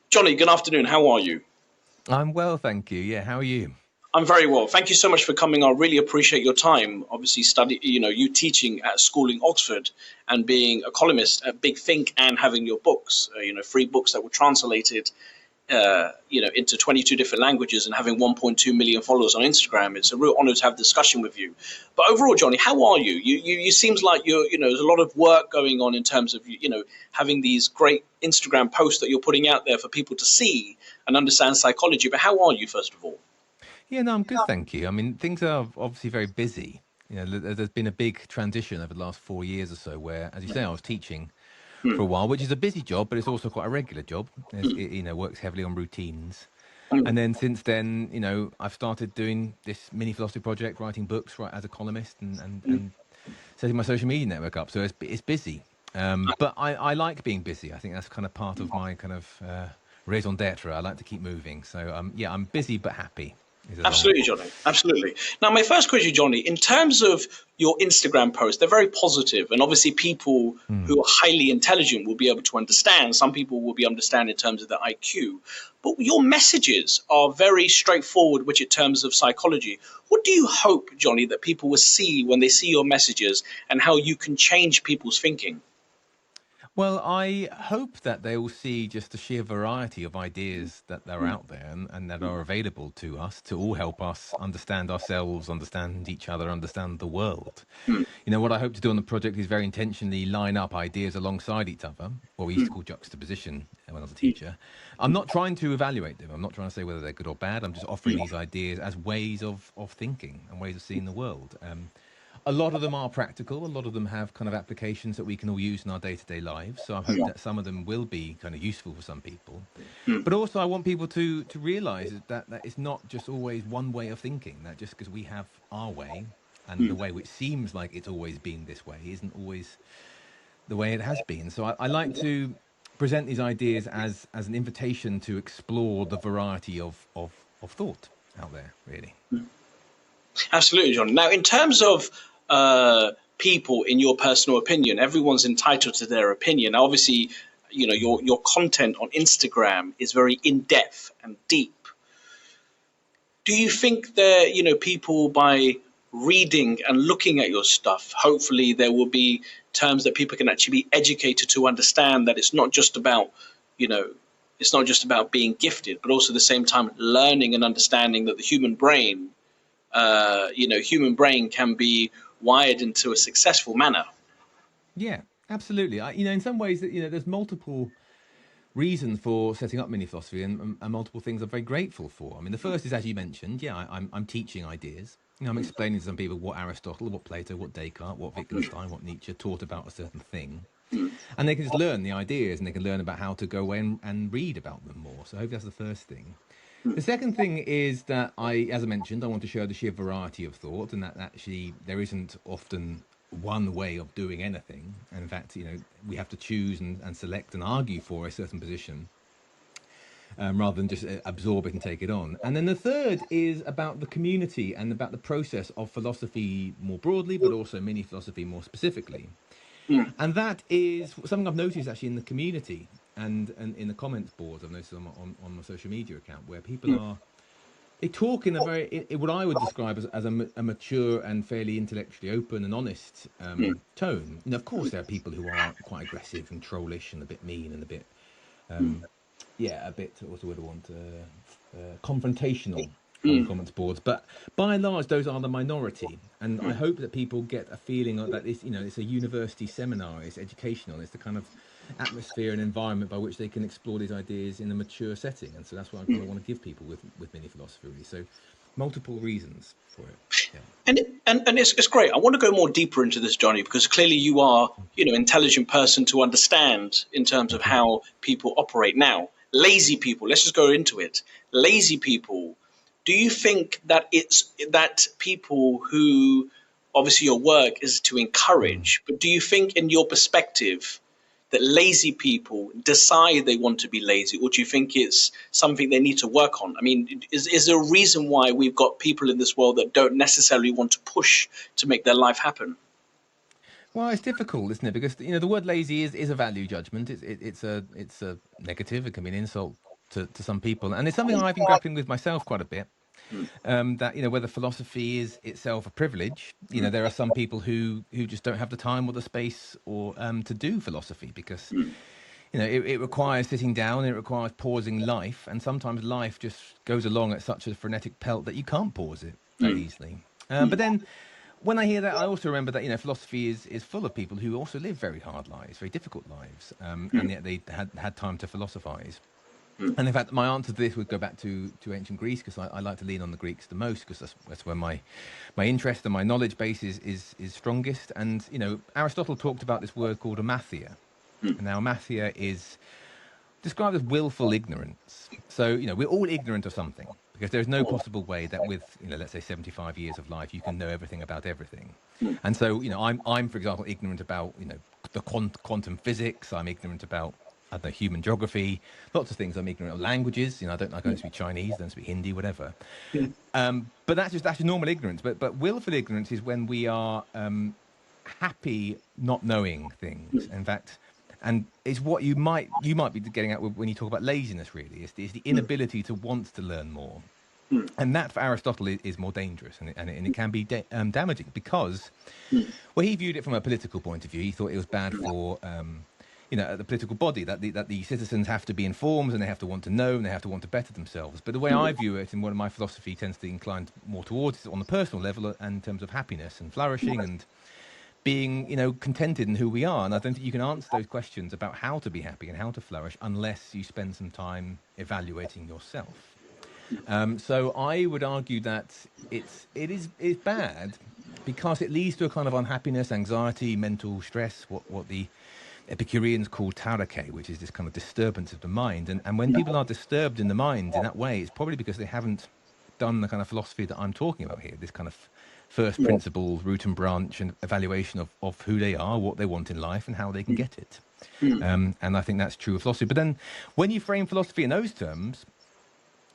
Jonny, good afternoon. How are you? I'm well, thank you. Yeah, how are you? I'm very well. Thank you so much for coming. I really appreciate your time. Obviously, you teaching at school in Oxford and being a columnist at Big Think and having your books, free books that were translated, into 22 different languages and having 1.2 million followers on Instagram. It's a real honor to have a discussion with you. But overall, Jonny, how are you? You seems like there's a lot of work going on in terms of, having these great Instagram posts that you're putting out there for people to see and understand psychology. But how are you, first of all? Yeah, no, I'm good, thank you. I mean, things are obviously very busy. There's been a big transition over the last 4 years or so where, as you say, I was teaching for a while, which is a busy job, but it's also quite a regular job. It works heavily on routines. And then since then, I've started doing this mini philosophy project, writing books, right, as a columnist and setting my social media network up. So it's busy. But I like being busy. I think that's kind of part of my kind of raison d'etre. I like to keep moving. So yeah, I'm busy but happy. Is a long. Absolutely, Jonny. Absolutely. Now, my first question, Jonny, in terms of your Instagram posts, they're very positive, and obviously, people who are highly intelligent will be able to understand. Some people will be understand in terms of the IQ, but your messages are very straightforward, which in terms of psychology. What do you hope, Jonny, that people will see when they see your messages, and how you can change people's thinking? Well, I hope that they will see just the sheer variety of ideas that are out there and that are available to us to all help us understand ourselves, understand each other, understand the world. What I hope to do on the project is very intentionally line up ideas alongside each other, what we used to call juxtaposition when I was a teacher. I'm not trying to evaluate them. I'm not trying to say whether they're good or bad. I'm just offering these ideas as ways of thinking and ways of seeing the world. A lot of them are practical. A lot of them have kind of applications that we can all use in our day-to-day lives. So I hope that some of them will be kind of useful for some people. But also I want people to realize that it's not just always one way of thinking, that just because we have our way and the way which seems like it's always been this way isn't always the way it has been. So I like to present these ideas as an invitation to explore the variety of thought out there, really. Absolutely, John. Now, in terms of people, in your personal opinion, everyone's entitled to their opinion. Now, obviously, your content on Instagram is very in depth and deep. Do you think that people by reading and looking at your stuff, hopefully there will be terms that people can actually be educated to understand that it's not just about you know it's not just about being gifted, but also at the same time learning and understanding that the human brain can be wired into a successful manner. Yeah, absolutely. In some ways, that there's multiple reasons for setting up mini philosophy, and multiple things I'm very grateful for. I mean, the first is, as you mentioned, yeah, I'm teaching ideas. I'm explaining to some people what Aristotle, what Plato, what Descartes, what Wittgenstein, what Nietzsche taught about a certain thing, and they can just learn the ideas, and they can learn about how to go away and read about them more. So I hope that's the first thing. The second thing is that as I mentioned, I want to show the sheer variety of thought, and that actually there isn't often one way of doing anything. And in fact, we have to choose and select and argue for a certain position rather than just absorb it and take it on. And then the third is about the community and about the process of philosophy more broadly, but also mini philosophy more specifically. And that is something I've noticed actually in the community and in the comments boards. I've noticed on my social media account where people they talk in a very what I would describe as a mature and fairly intellectually open and honest tone. Of course, there are people who are quite aggressive and trollish and a bit mean and a bit a bit, what's the word I want, confrontational on the comments boards. But by and large, those are the minority. And I hope that people get a feeling that it's a university seminar, it's educational, it's the kind of atmosphere and environment by which they can explore these ideas in a mature setting. And so that's what I kind of want to give people with mini philosophy, really. So multiple reasons for it. Yeah. And it's great. I want to go more deeper into this, Jonny, because clearly you are, intelligent person to understand in terms of how people operate. Now, lazy people, let's just go into it. Lazy people, do you think that it's that people who obviously your work is to encourage, but do you think in your perspective that lazy people decide they want to be lazy, or do you think it's something they need to work on? I mean, is there a reason why we've got people in this world that don't necessarily want to push to make their life happen? Well, it's difficult, isn't it? Because the word lazy is a value judgment. It's a negative. It can be an insult to some people, and it's something I've been grappling with myself quite a bit. That whether philosophy is itself a privilege. There are some people who just don't have the time or the space or to do philosophy because it requires sitting down, and it requires pausing life, and sometimes life just goes along at such a frenetic pelt that you can't pause it very easily. But then when I hear that, I also remember that philosophy is full of people who also live very hard lives, very difficult lives, and yet they had time to philosophize. And in fact, my answer to this would go back to ancient Greece, because I like to lean on the Greeks the most, because that's where my interest and my knowledge base is strongest. And Aristotle talked about this word called amathia. And now amathia is described as willful ignorance. So we're all ignorant of something, because there's no possible way that with let's say 75 years of life you can know everything about everything. And so I'm for example ignorant about the quantum physics. I'm ignorant about, I don't know, human geography, lots of things. I'm ignorant of languages. I don't speak Chinese, I don't speak Hindi, whatever. But that's just normal ignorance. But willful ignorance is when we are happy not knowing things. In fact, and it's what you might be getting at when you talk about laziness. Really, it's the inability to want to learn more. And that for Aristotle is more dangerous, and it can be damaging, because he viewed it from a political point of view. He thought it was bad for the political body, that the citizens have to be informed, and they have to want to know, and they have to want to better themselves. But the way I view it, and what my philosophy tends to incline more towards, is on the personal level, and in terms of happiness and flourishing and being contented in who we are. And I don't think you can answer those questions about how to be happy and how to flourish unless you spend some time evaluating yourself. So I would argue that it is bad, because it leads to a kind of unhappiness, anxiety, mental stress, what the Epicureans call tarake, which is this kind of disturbance of the mind. And when people are disturbed in the mind in that way, it's probably because they haven't done the kind of philosophy that I'm talking about here, this kind of first principles, root and branch, and evaluation of who they are, what they want in life, and how they can get it. And I think that's true of philosophy. But then when you frame philosophy in those terms,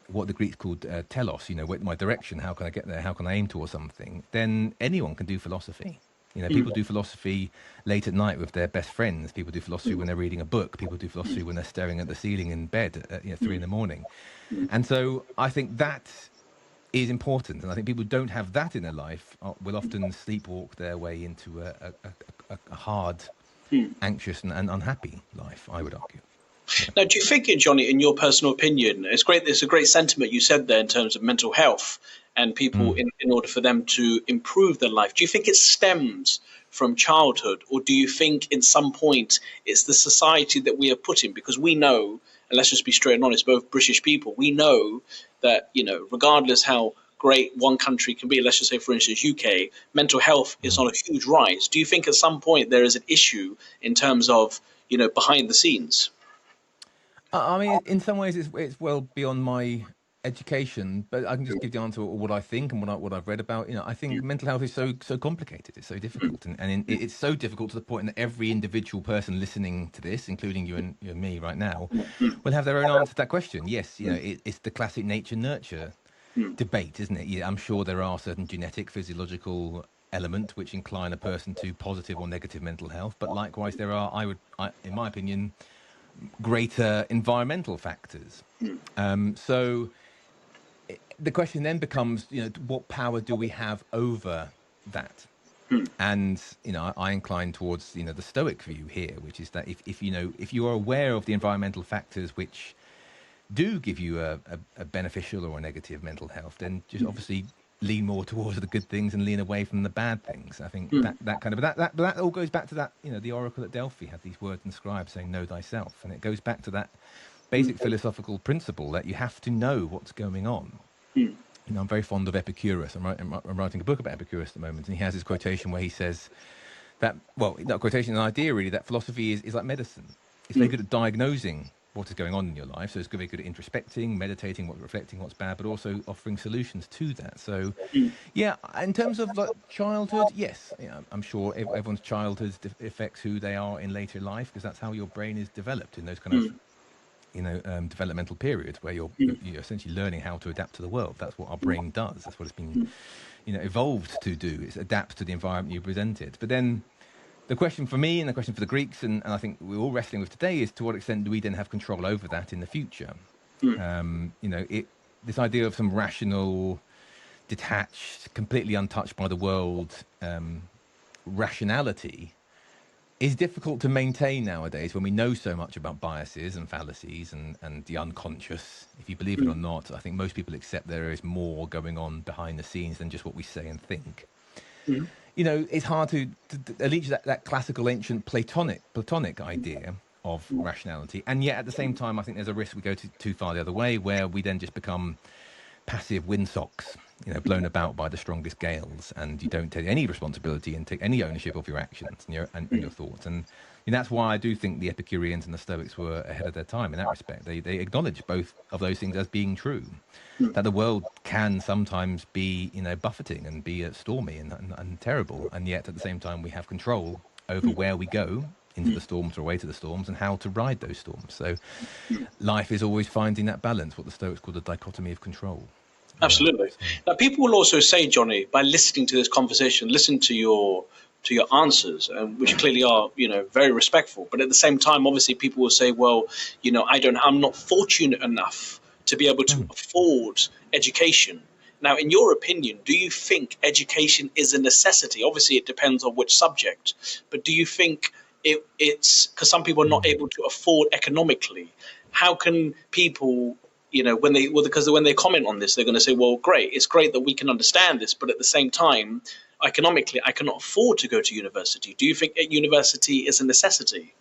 what the Greeks called telos, my direction, how can I get there, how can I aim towards something, then anyone can do philosophy. People do philosophy late at night with their best friends. People do philosophy when they're reading a book. People do philosophy when they're staring at the ceiling in bed at 3 a.m. And so I think that is important. And I think people who don't have that in their life will often sleepwalk their way into a hard, anxious and unhappy life, I would argue. Now, do you think, Johnny, in your personal opinion, it's great. There's a great sentiment you said there in terms of mental health and people in order for them to improve their life. Do you think it stems from childhood, or do you think in some point it's the society that we are put in? Because we know, and let's just be straight and honest, both British people, we know that, regardless how great one country can be, let's just say, for instance, UK, mental health is on a huge rise. Do you think at some point there is an issue in terms of, behind the scenes? I mean, in some ways, it's well beyond my education, but I can just give the answer of what I think and what I've read about. I think mental health is so complicated. It's so difficult, and it's so difficult to the point that every individual person listening to this, including you and me right now, will have their own answer to that question. Yes, it's the classic nature-nurture debate, isn't it? Yeah, I'm sure there are certain genetic, physiological element which incline a person to positive or negative mental health, but likewise there are, in my opinion, greater environmental factors. So the question then becomes, what power do we have over that? And I incline towards the Stoic view here, which is that if you are aware of the environmental factors which do give you a beneficial or a negative mental health, then just obviously lean more towards the good things and lean away from the bad things. I think that all goes back to that, the oracle at Delphi had these words inscribed saying, know thyself. And it goes back to that basic philosophical principle that you have to know what's going on. I'm very fond of Epicurus. I'm writing a book about Epicurus at the moment, and he has this quotation where he says that, well, not a quotation, an idea really, that philosophy is like medicine. It's very good at diagnosing what is going on in your life. So it's very good at introspecting, meditating, reflecting what's bad, but also offering solutions to that. So, yeah, in terms of childhood, yes, I'm sure everyone's childhood affects who they are in later life, because that's how your brain is developed in those kind of developmental periods where you're essentially learning how to adapt to the world. That's what our brain does. That's what it's been evolved to do. It adapts to the environment you present it. But then the question for me and the question for the Greeks, and I think we're all wrestling with today, is to what extent do we then have control over that in the future? This idea of some rational, detached, completely untouched by the world rationality is difficult to maintain nowadays when we know so much about biases and fallacies and the unconscious. If you believe it or not, I think most people accept there is more going on behind the scenes than just what we say and think. It's hard to reach that classical ancient Platonic idea of rationality. And yet at the same time, I think there's a risk we go too far the other way, where we then just become passive windsocks, blown about by the strongest gales, and you don't take any responsibility and take any ownership of your actions and your thoughts. And that's why I do think the Epicureans and the Stoics were ahead of their time in that respect. They acknowledge both of those things as being true, that the world can sometimes be, buffeting and be stormy and terrible, and yet at the same time we have control over where we go into the storms or away to the storms and how to ride those storms. So life is always finding that balance, what the Stoics call the dichotomy of control. Absolutely. Now, people will also say, Jonny, by listening to this conversation, listen to your answers, which clearly are, very respectful. But at the same time, obviously, people will say, well, I'm not fortunate enough to be able to afford education. Now, in your opinion, do you think education is a necessity? Obviously, it depends on which subject. But do you think it's because some people are not able to afford economically? How can people, because when they comment on this, they're going to say, well, great, it's great that we can understand this, but at the same time, economically, I cannot afford to go to university. Do you think university is a necessity?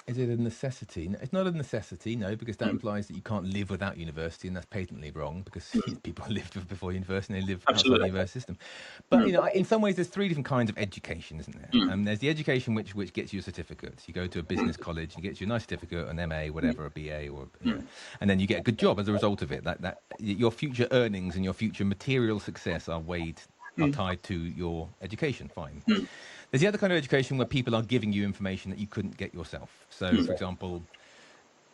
Is it a necessity? No, it's not a necessity, no, because that implies that you can't live without university, and that's patently wrong, because people lived before university and they live outside the university system. But in some ways, there's three different kinds of education, isn't there? There's the education which gets you a certificate. You go to a business college, it gets you a nice certificate, an MA, whatever, a BA, or and then you get a good job as a result of it. That your future earnings and your future material success are tied to your education. Fine. There's the other kind of education where people are giving you information that you couldn't get yourself. So, for example,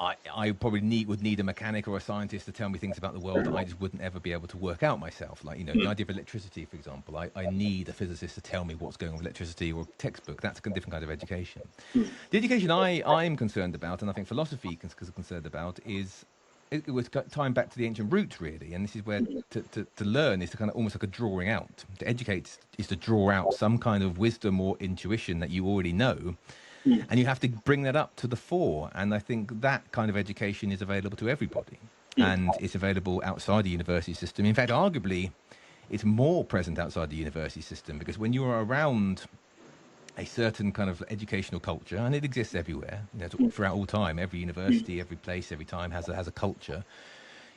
I probably would need a mechanic or a scientist to tell me things about the world that I just wouldn't ever be able to work out myself. Like, the idea of electricity, for example. I need a physicist to tell me what's going on with electricity, or a textbook. That's a different kind of education. The education I'm concerned about, and I think philosophy is concerned about, is it was tying back to the ancient roots, really. And this is where to learn is to kind of almost like a drawing out. To educate is to draw out some kind of wisdom or intuition that you already know, and you have to bring that up to the fore. And I think that kind of education is available to everybody, and it's available outside the university system. In fact, arguably, it's more present outside the university system, because when you are around a certain kind of educational culture, and it exists everywhere, throughout all time, every university, every place, every time has a culture.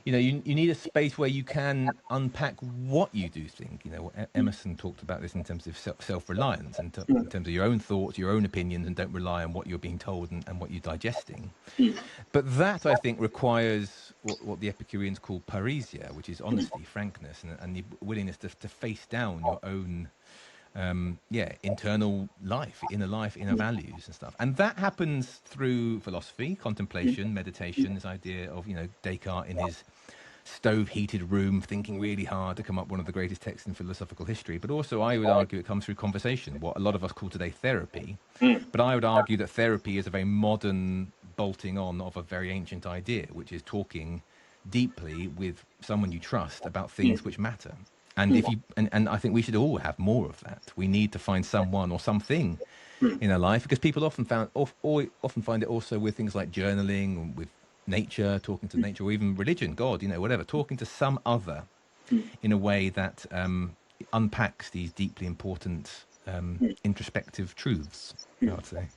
You need a space where you can unpack what you do think. Emerson talked about this in terms of self-reliance, and in terms of your own thoughts, your own opinions, and don't rely on what you're being told and what you're digesting. But that, I think, requires what the Epicureans call parrhesia, which is honesty, frankness, and the willingness to face down your own internal life, inner values and stuff. And that happens through philosophy, contemplation, meditation, this idea of, Descartes in his stove-heated room, thinking really hard to come up with one of the greatest texts in philosophical history. But also, I would argue it comes through conversation, what a lot of us call today therapy. But I would argue that therapy is a very modern bolting on of a very ancient idea, which is talking deeply with someone you trust about things which matter. And and I think we should all have more of that. We need to find someone or something in our life, because people often find it also with things like journaling, with nature, talking to nature, or even religion, God, whatever, talking to some other in a way that unpacks these deeply important introspective truths, I would say.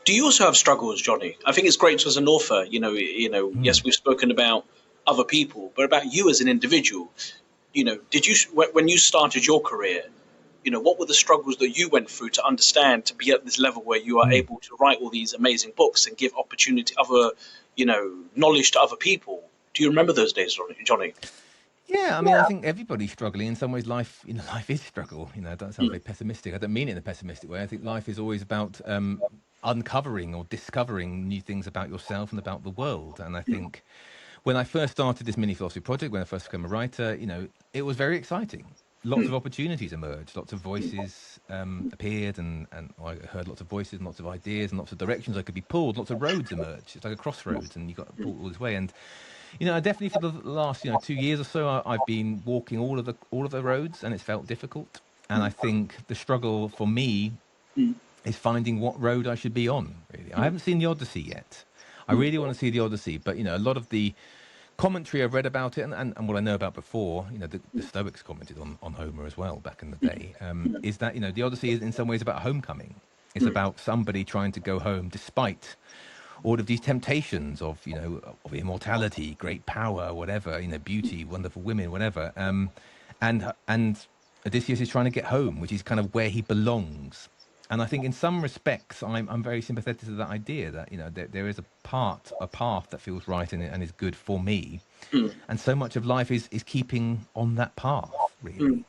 Do you also have struggles, Jonny? I think it's great as an author, yes, we've spoken about other people, but about you as an individual. Did you, when you started your career, what were the struggles that you went through to understand, to be at this level where you are able to write all these amazing books and give opportunity, knowledge to other people? Do you remember those days, Jonny? Yeah, I mean, I think everybody's struggling. In some ways, life is struggle. That sounds very pessimistic. I don't mean it in a pessimistic way. I think life is always about uncovering or discovering new things about yourself and about the world. And I think when I first started this mini philosophy project, when I first became a writer, it was very exciting. lots of opportunities emerged, lots of voices appeared, and I heard lots of voices and lots of ideas and lots of directions I could be pulled. Lots of roads emerged. It's like a crossroads, and you got pulled all this way. And I definitely for the last 2 years or so, I've been walking all of the roads, and it's felt difficult. And I think the struggle for me is finding what road I should be on. Really, I haven't seen the Odyssey yet. I really want to see the Odyssey, but a lot of the commentary I've read about it, and what I know about before, the Stoics commented on Homer as well back in the day, is that the Odyssey is in some ways about homecoming. It's about somebody trying to go home despite all of these temptations of immortality, great power, whatever, beauty, wonderful women, whatever, and Odysseus is trying to get home, which is kind of where he belongs. And I think in some respects, I'm very sympathetic to that idea that there is a path that feels right and is good for me. And so much of life is keeping on that path, really.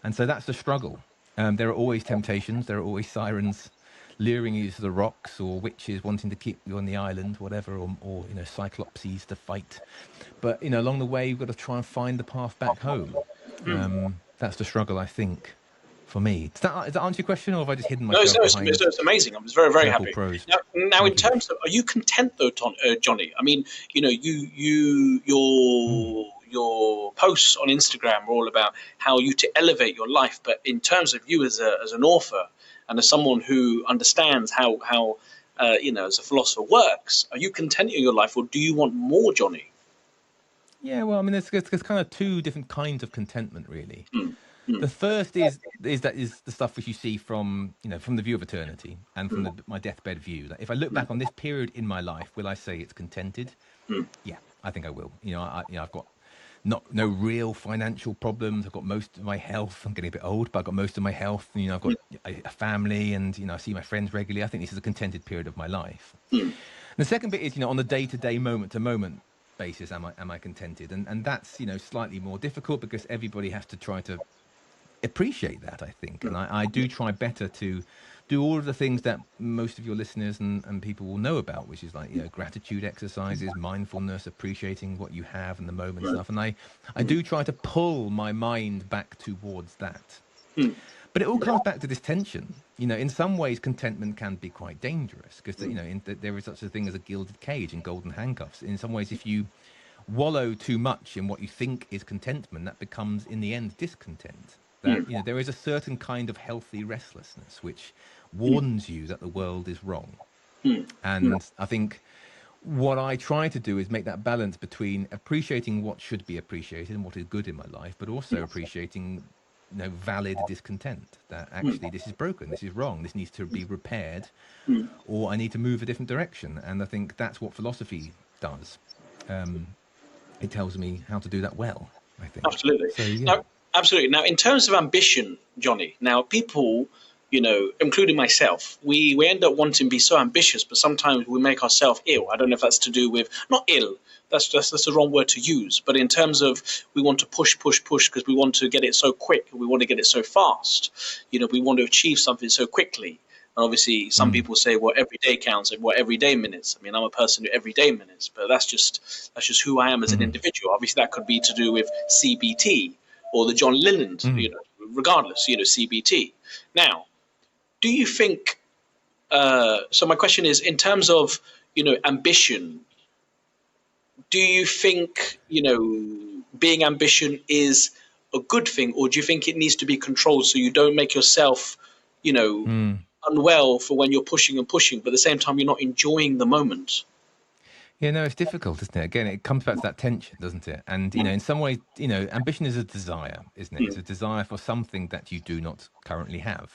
And so that's the struggle. There are always temptations. There are always sirens luring you to the rocks, or witches wanting to keep you on the island, whatever, or cyclopses to fight. But, along the way, you've got to try and find the path back home. That's the struggle, I think. For me, does that answer your question, or have I just hidden myself behind? It's amazing. I was very, very happy. Prose. Now in terms of, are you content though, Jonny? I mean, your posts on Instagram are all about how you to elevate your life, but in terms of you as an author and as someone who understands how as a philosopher works, are you content in your life, or do you want more, Jonny? Yeah, well, I mean, there's kind of two different kinds of contentment, really. The first is the stuff which you see from from the view of eternity and from my deathbed view. Like, if I look back on this period in my life, will I say it's contented? Yeah, I think I will. I've got no real financial problems. I've got most of my health. I'm getting a bit old, but I've got most of my health. I've got a family, and I see my friends regularly. I think this is a contented period of my life. And the second bit is on the day-to-day, moment-to-moment basis, am I contented? And that's slightly more difficult because everybody has to try to appreciate that, I think. And I do try better to do all of the things that most of your listeners and people will know about, which is like gratitude exercises, mindfulness, appreciating what you have in the moment and stuff. And I do try to pull my mind back towards that. But it all comes back to this tension. In some ways, contentment can be quite dangerous because there is such a thing as a gilded cage and golden handcuffs. In some ways, if you wallow too much in what you think is contentment, that becomes in the end discontent. That there is a certain kind of healthy restlessness which warns you that the world is wrong. And I think what I try to do is make that balance between appreciating what should be appreciated and what is good in my life, but also appreciating valid discontent, that actually this is broken, this is wrong, this needs to be repaired, or I need to move a different direction. And I think that's what philosophy does. It tells me how to do that well, I think. Absolutely. So, yeah. Now, absolutely. Now, in terms of ambition, Jonny, now people, including myself, we end up wanting to be so ambitious, but sometimes we make ourselves ill. I don't know if that's to do with, not ill, that's the wrong word to use, but in terms of we want to push because we want to get it so quick, we want to get it so fast, we want to achieve something so quickly. And obviously, some people say, well, every day counts, and what everyday minutes. I mean, I'm a person who everyday minutes, but that's just who I am as an individual. Obviously, that could be to do with CBT or the John Lennon, regardless, CBT. Now, do you think? So my question is, in terms of ambition, do you think being ambition is a good thing, or do you think it needs to be controlled so you don't make yourself unwell for when you're pushing, but at the same time you're not enjoying the moment? Yeah, no, it's difficult, isn't it? Again, it comes back to that tension, doesn't it? And in some ways, ambition is a desire, isn't it? It's a desire for something that you do not currently have.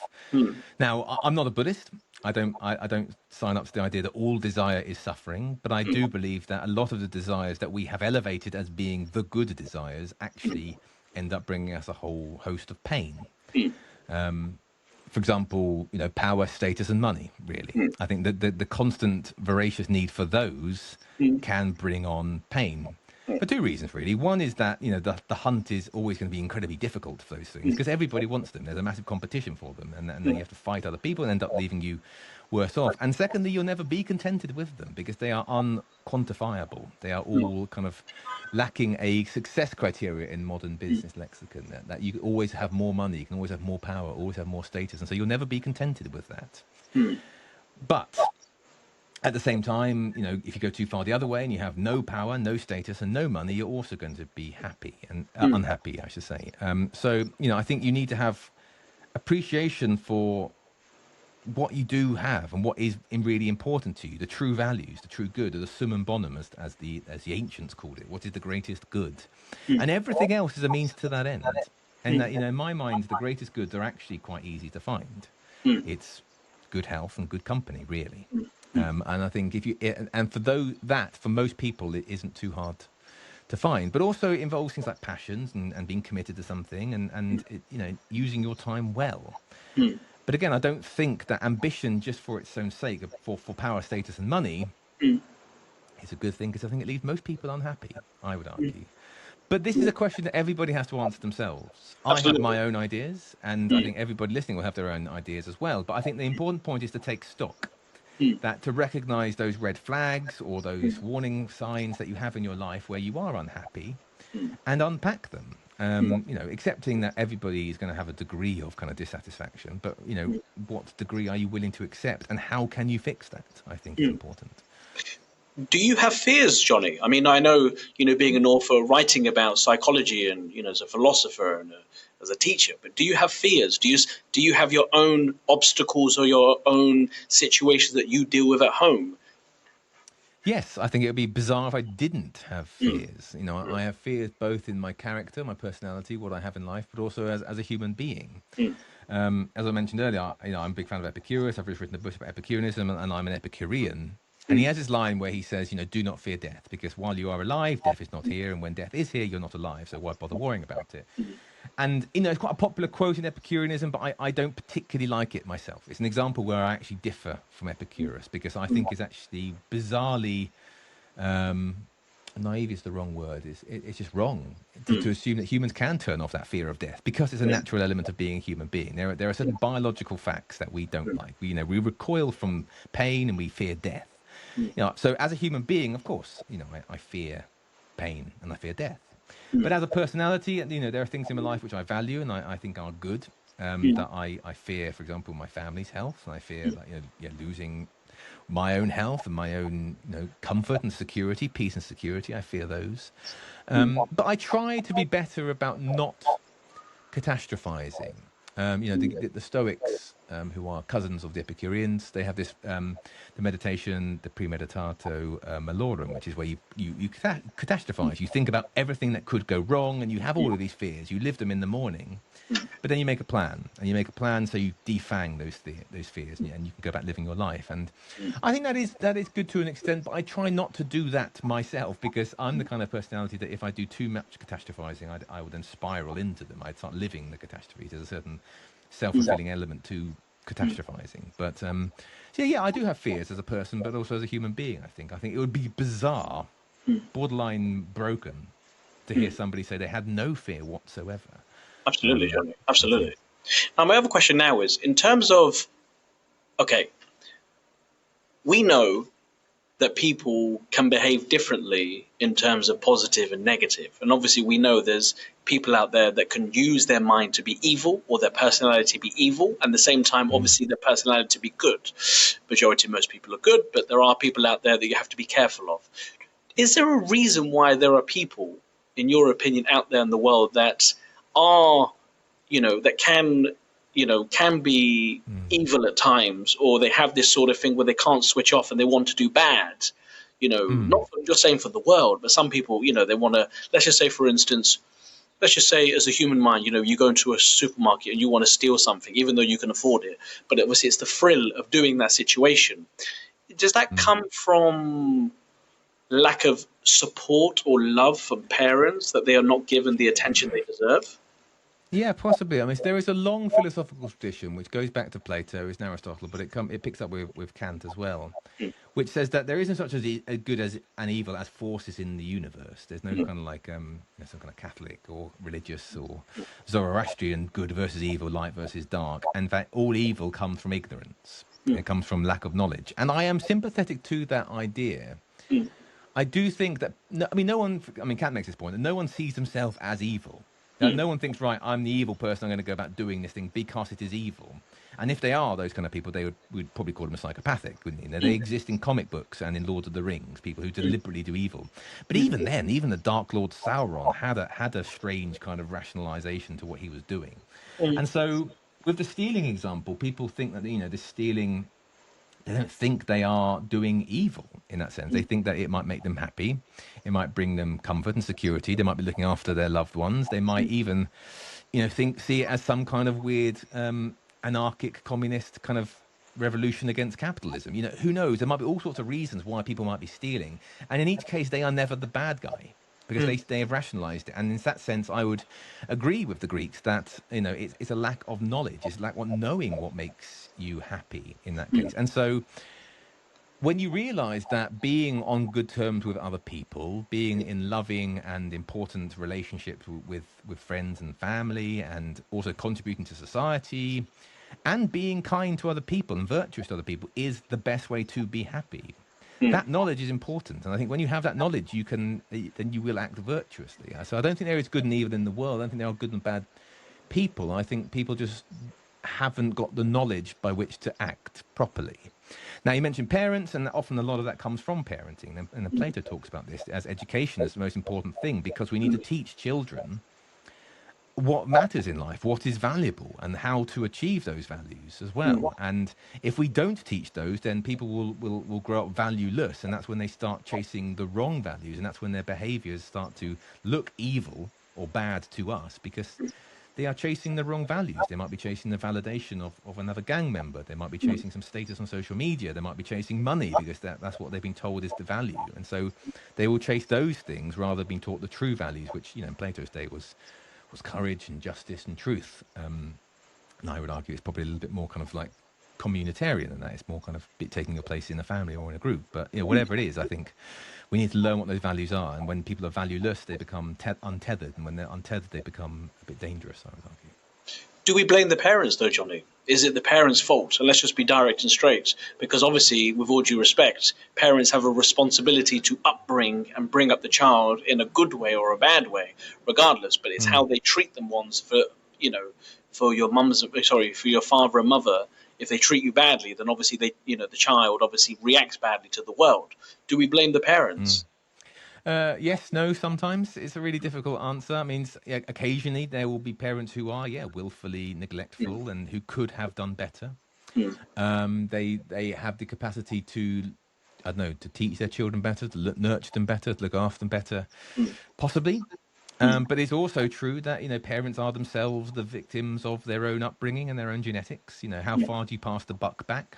Now, I'm not a Buddhist. I don't sign up to the idea that all desire is suffering, but I do believe that a lot of the desires that we have elevated as being the good desires actually end up bringing us a whole host of pain. For example, power, status, and money, really. I think that the constant, voracious need for those can bring on pain. For two reasons, really. One is that, the hunt is always going to be incredibly difficult for those things because everybody wants them. There's a massive competition for them, and then you have to fight other people and end up leaving you worse off. And secondly, you'll never be contented with them because they are unquantifiable. They are all kind of lacking a success criteria in modern business lexicon, that you always have more money, you can always have more power, always have more status. And so you'll never be contented with that. But at the same time, if you go too far the other way and you have no power, no status, and no money, you're also going to be happy and unhappy, I should say. So, I think you need to have appreciation for what you do have and what is really important to you, the true values, the true good, or the summum bonum, as the ancients called it. What is the greatest good? And everything else is a means to that end. And that, in my mind, the greatest goods are actually quite easy to find. It's good health and good company, really. And I think for most people, it isn't too hard to find. But also it involves things like passions and being committed to something and using your time well. But again, I don't think that ambition just for its own sake, for power, status and money, is a good thing, because I think it leaves most people unhappy, I would argue. But this is a question that everybody has to answer themselves. Absolutely. I have my own ideas, and I think everybody listening will have their own ideas as well. But I think the important point is to take stock, that to recognize those red flags or those warning signs that you have in your life where you are unhappy, and unpack them. Accepting that everybody is going to have a degree of kind of dissatisfaction, but what degree are you willing to accept, and how can you fix that? I think is important. Do you have fears, Jonny? I mean, I know, being an author, writing about psychology and, as a philosopher and as a teacher, but do you have fears? Do you have your own obstacles or your own situations that you deal with at home? Yes, I think it would be bizarre if I didn't have fears. I have fears both in my character, my personality, what I have in life, but also as a human being. As I mentioned earlier, I'm a big fan of Epicurus. I've written a book about Epicureanism, and I'm an Epicurean. And he has this line where he says, do not fear death, because while you are alive, death is not here. And when death is here, you're not alive. So why bother worrying about it? And, it's quite a popular quote in Epicureanism, but I don't particularly like it myself. It's an example where I actually differ from Epicurus, because I think it's actually bizarrely, naive is the wrong word. It's just wrong to assume that humans can turn off that fear of death, because it's a natural element of being a human being. There are certain biological facts that we don't like. We recoil from pain and we fear death. So as a human being, of course, I fear pain and I fear death. But as a personality, there are things in my life which I value and I think are good. That I fear, for example, my family's health, and I fear losing my own health and my own comfort and security, peace and security. I fear those. But I try to be better about not catastrophizing. The Stoics, who are cousins of the Epicureans, they have this the meditation, the premeditato malorum, which is where you catastrophize. You think about everything that could go wrong, and you have all of these fears. You live them in the morning, but then you make a plan, so you defang those fears, and you can go back living your life. And I think that is good to an extent, but I try not to do that myself, because I'm the kind of personality that if I do too much catastrophizing, I would then spiral into them. I'd start living the catastrophes. There's a certain self-fulfilling element to catastrophizing. But I do have fears as a person, but also as a human being. I think it would be bizarre, borderline broken, to hear somebody say they had no fear whatsoever. Absolutely, Jonny. Absolutely. Now, my other question now is, in terms of, we know that people can behave differently in terms of positive and negative. And obviously we know there's people out there that can use their mind to be evil, or their personality to be evil, and at the same time, obviously, their personality to be good. Majority, most people are good, but there are people out there that you have to be careful of. Is there a reason why there are people, in your opinion, out there in the world that are, that can be evil at times, or they have this sort of thing where they can't switch off and they want to do bad, not just saying for the world, but some people, they want to, let's just say, for instance, as a human mind, you go into a supermarket and you want to steal something, even though you can afford it, but obviously it's the thrill of doing that situation. Does that come from lack of support or love from parents, that they are not given the attention they deserve? Yeah, possibly. I mean, there is a long philosophical tradition which goes back to Plato, is Aristotle, but it picks up with Kant as well, which says that there isn't such a good as an evil as forces in the universe. There's no kind of like some kind of Catholic or religious or Zoroastrian good versus evil, light versus dark. In fact, all evil comes from ignorance. It comes from lack of knowledge, and I am sympathetic to that idea. I do think that, no one, Kant makes this point, that no one sees themselves as evil. No one thinks, right, I'm the evil person, I'm going to go about doing this thing because it is evil. And if they are those kind of people, we'd probably call them psychopathic, wouldn't you? They exist in comic books and in Lord of the Rings, people who deliberately do evil. But even then, even the Dark Lord Sauron had a strange kind of rationalization to what he was doing. And so with the stealing example, people think that, this stealing, they don't think they are doing evil in that sense. They think that it might make them happy. It might bring them comfort and security. They might be looking after their loved ones. They might even, see it as some kind of weird anarchic communist kind of revolution against capitalism. Who knows? There might be all sorts of reasons why people might be stealing. And in each case, they are never the bad guy, because they have rationalized it. And in that sense, I would agree with the Greeks that, it's a lack of knowledge. It's lack of knowing what makes you happy in that case. And so when you realize that being on good terms with other people, being in loving and important relationships with friends and family, and also contributing to society, and being kind to other people and virtuous to other people is the best way to be happy. That knowledge is important, and I think when you have that knowledge, then you will act virtuously. So I don't think there is good and evil in the world. I don't think there are good and bad people. I think people just haven't got the knowledge by which to act properly. Now, you mentioned parents, and often a lot of that comes from parenting, and Plato talks about this as education is the most important thing, because we need to teach children what matters in life, what is valuable, and how to achieve those values as well. And if we don't teach those, then people will grow up valueless, and that's when they start chasing the wrong values, and that's when their behaviors start to look evil or bad to us, because they are chasing the wrong values. They might be chasing the validation of another gang member. They might be chasing some status on social media. They might be chasing money because that's what they've been told is the value. And so they will chase those things rather than being taught the true values, which, in Plato's day was courage and justice and truth. And I would argue it's probably a little bit more kind of like communitarian than that. It's more kind of taking a place in a family or in a group. But whatever it is, I think we need to learn what those values are. And when people are valueless, they become untethered. And when they're untethered, they become a bit dangerous, I would argue. Do we blame the parents, though, Jonny? Is it the parents' fault? And let's just be direct and straight, because obviously, with all due respect, parents have a responsibility to upbring and bring up the child in a good way or a bad way, regardless. But it's how they treat them once for your father and mother. If they treat you badly, then obviously the child obviously reacts badly to the world. Do we blame the parents? Yes, no, sometimes. It's a really difficult answer. I mean, occasionally there will be parents who are, willfully neglectful and who could have done better. They have the capacity to, I don't know, to teach their children better, to nurture them better, to look after them better, possibly. But it's also true that, parents are themselves the victims of their own upbringing and their own genetics. How far do you pass the buck back?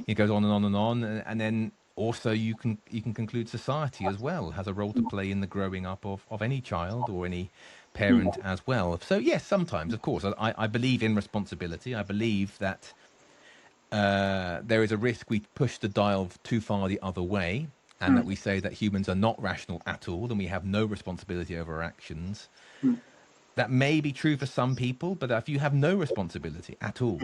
It goes on and on and on. And then also you can conclude society as well has a role to play in the growing up of any child or any parent as well. So yes, sometimes, of course, I believe in responsibility. I believe that there is a risk we push the dial too far the other way, and that we say that humans are not rational at all and we have no responsibility over our actions. That may be true for some people, but if you have no responsibility at all,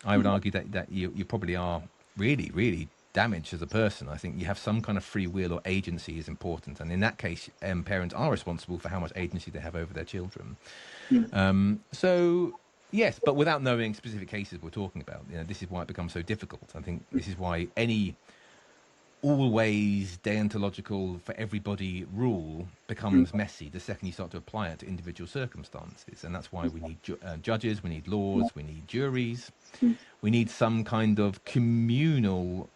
I would argue that you probably are really, really damaged as a person. I think you have some kind of free will or agency is important. And in that case, parents are responsible for how much agency they have over their children. So, yes, but without knowing specific cases we're talking about, this is why it becomes so difficult. I think this is why any always deontological for everybody rule becomes messy the second you start to apply it to individual circumstances. And that's why we need judges, we need laws, we need juries, we need some kind of communal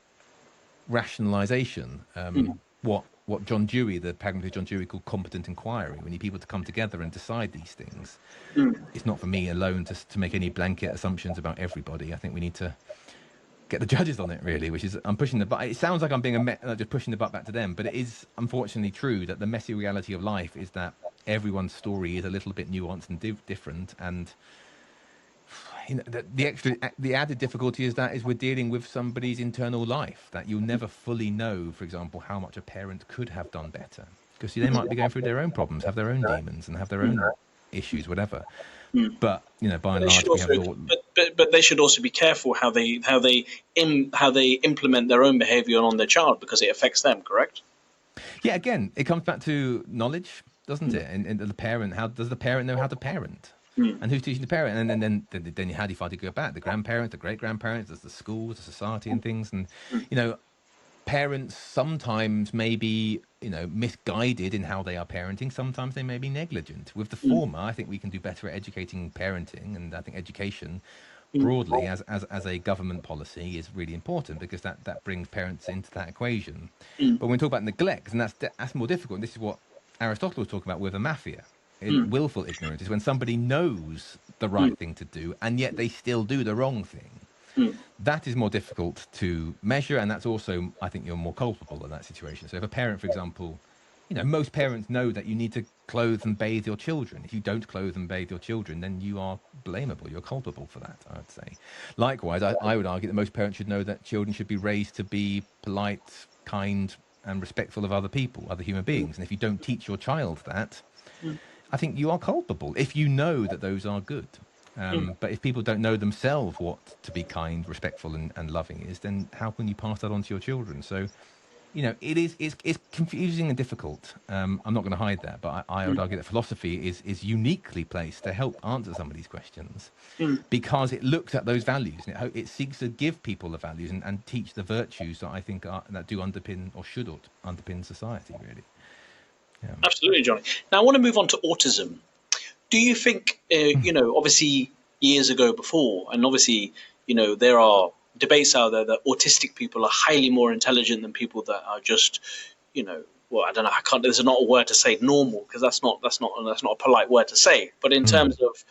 rationalization. What John Dewey, the pragmatist John Dewey, called competent inquiry. We need people to come together and decide these things. It's not for me alone to make any blanket assumptions about everybody. I think we need to get the judges on it, really, which is, I'm pushing the butt. It sounds like I'm being just pushing the butt back to them, but it is unfortunately true that the messy reality of life is that everyone's story is a little bit nuanced and different. And the added difficulty is we're dealing with somebody's internal life, that you'll never fully know, for example, how much a parent could have done better, because they might be going through their own problems, have their own demons, and have their own issues, whatever. But by and They should large, we also, have all. but they should also be careful how they implement their own behaviour on their child, because it affects them. Correct? Yeah, again, it comes back to knowledge, doesn't it? And the parent, how does the parent know how to parent? And who's teaching the parent? And then how do you find to go back? The grandparents, the great grandparents, there's the schools, the society, and things. And parents sometimes may be misguided in how they are parenting. Sometimes they may be negligent. With the former, I think we can do better at educating parenting, and I think education broadly as a government policy is really important, because that brings parents into that equation. But when we talk about neglect, and that's more difficult, and this is what Aristotle was talking about with a mafia. Willful ignorance is when somebody knows the right thing to do and yet they still do the wrong thing. That is more difficult to measure, and that's also, I think, you're more culpable in that situation. So if a parent, for example, most parents know that you need to clothe and bathe your children. If you don't clothe and bathe your children, then you are blamable. You're culpable for that, I would say. Likewise, I would argue that most parents should know that children should be raised to be polite, kind, and respectful of other people, other human beings. And if you don't teach your child that, I think you are culpable if you know that those are good. But if people don't know themselves what to be kind, respectful, and loving is, then how can you pass that on to your children? So, it's confusing and difficult. I'm not going to hide that, but I would argue that philosophy is uniquely placed to help answer some of these questions, because it looks at those values, and it seeks to give people the values and teach the virtues that I think that do underpin, or should underpin, society, really. Yeah. Absolutely, Johnny. Now I want to move on to autism. Do you think, obviously years ago before, and obviously, there are debates out there that autistic people are highly more intelligent than people that are just, well, I don't know. I can't. There's not a word to say normal, because that's not a polite word to say. But in terms of,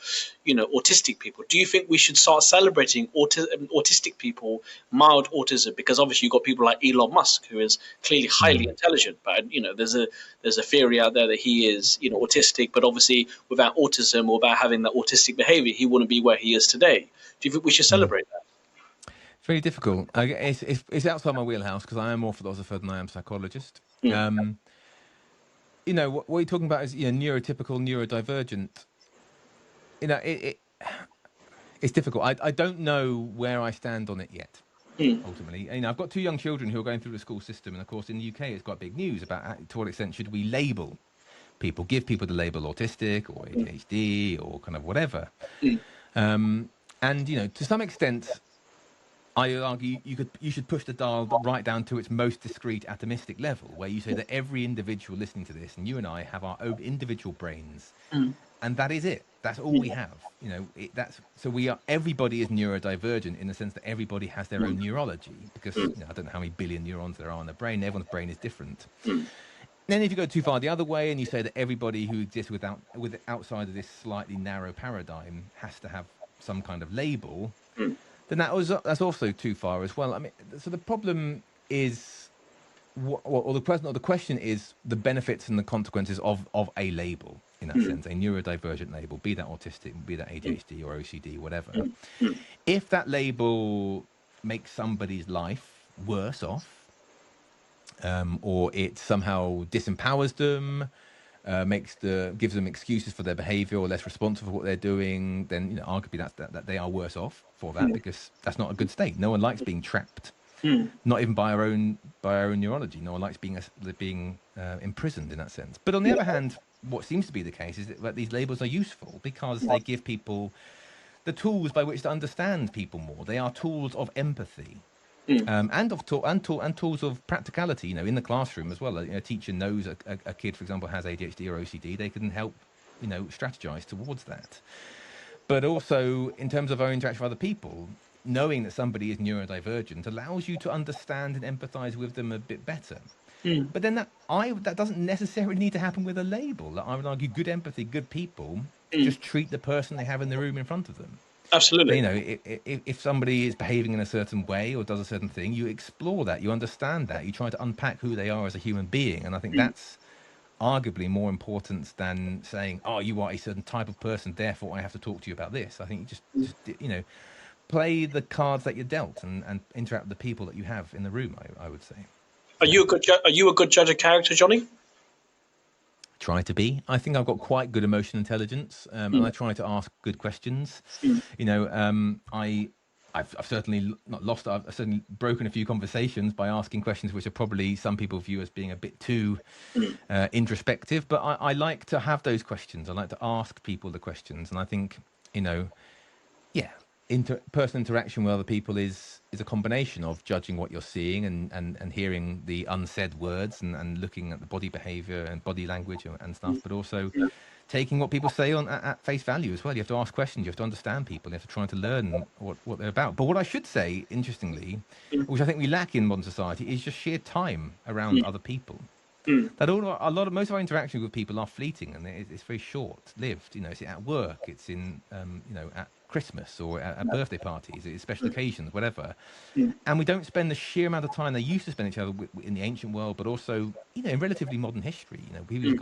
autistic people, do you think we should start celebrating autistic people, mild autism? Because obviously you've got people like Elon Musk, who is clearly highly intelligent, but there's a theory out there that he is autistic, but obviously without autism or without having that autistic behaviour, he wouldn't be where he is today. Do you think we should celebrate that? Very difficult. It's outside my wheelhouse, because I am more philosopher than I am psychologist. What you're talking about is neurotypical, neurodivergent. It's difficult. I don't know where I stand on it yet. Ultimately, I've got 2 young children who are going through the school system, and of course in the UK it's got big news about to what extent should we label people, give people the label autistic or ADHD or kind of whatever. And to some extent, I would argue you should push the dial right down to its most discrete atomistic level, where you say that every individual listening to this, and you and I, have our own individual brains, and that is it. That's all we have. Everybody is neurodivergent in the sense that everybody has their own neurology, because I don't know how many billion neurons there are in the brain. Everyone's brain is different. Then if you go too far the other way and you say that everybody who exists outside of this slightly narrow paradigm has to have some kind of label, then that's also too far as well. I mean, so the problem is, the question is the benefits and the consequences of a label, in that sense, a neurodivergent label, be that autistic, be that ADHD or OCD, whatever. If that label makes somebody's life worse off, or it somehow disempowers them, gives them excuses for their behaviour, or less responsible for what they're doing, then arguably that they are worse off for that, because that's not a good state. No one likes being trapped, not even by our own neurology. No one likes being imprisoned in that sense. But on the other hand, what seems to be the case is that these labels are useful, because they give people the tools by which to understand people more. They are tools of empathy. And tools of practicality, in the classroom as well. A teacher knows a kid, for example, has ADHD or OCD. They can help, strategize towards that. But also, in terms of our interaction with other people, knowing that somebody is neurodivergent allows you to understand and empathize with them a bit better. But then that doesn't necessarily need to happen with a label. I would argue good empathy, good people just treat the person they have in the room in front of them. Absolutely. If somebody is behaving in a certain way or does a certain thing, you explore that, you understand that, you try to unpack who they are as a human being. And I think that's arguably more important than saying, "Oh, you are a certain type of person, therefore I have to talk to you about this." I think just play the cards that you're dealt and interact with the people that you have in the room. I would say. Are you a good judge of character, Johnny? Try to be. I think I've got quite good emotional intelligence, and I try to ask good questions. I've certainly not lost. I've certainly broken a few conversations by asking questions which are probably some people view as being a bit too introspective. But I like to have those questions. I like to ask people the questions, and I think yeah, personal interaction with other people is a combination of judging what you're seeing and hearing the unsaid words and looking at the body behavior and body language and stuff, but also taking what people say on at face value as well. You have to ask questions. You have to understand people. You have to try to learn what they're about. But what I should say, interestingly, which I think we lack in modern society, is just sheer time around other people. That most of our interactions with people are fleeting, and it's very short-lived. It's at work, it's in at Christmas or at birthday parties, at special occasions, whatever. And we don't spend the sheer amount of time they used to spend each other in the ancient world, but also in relatively modern history. People just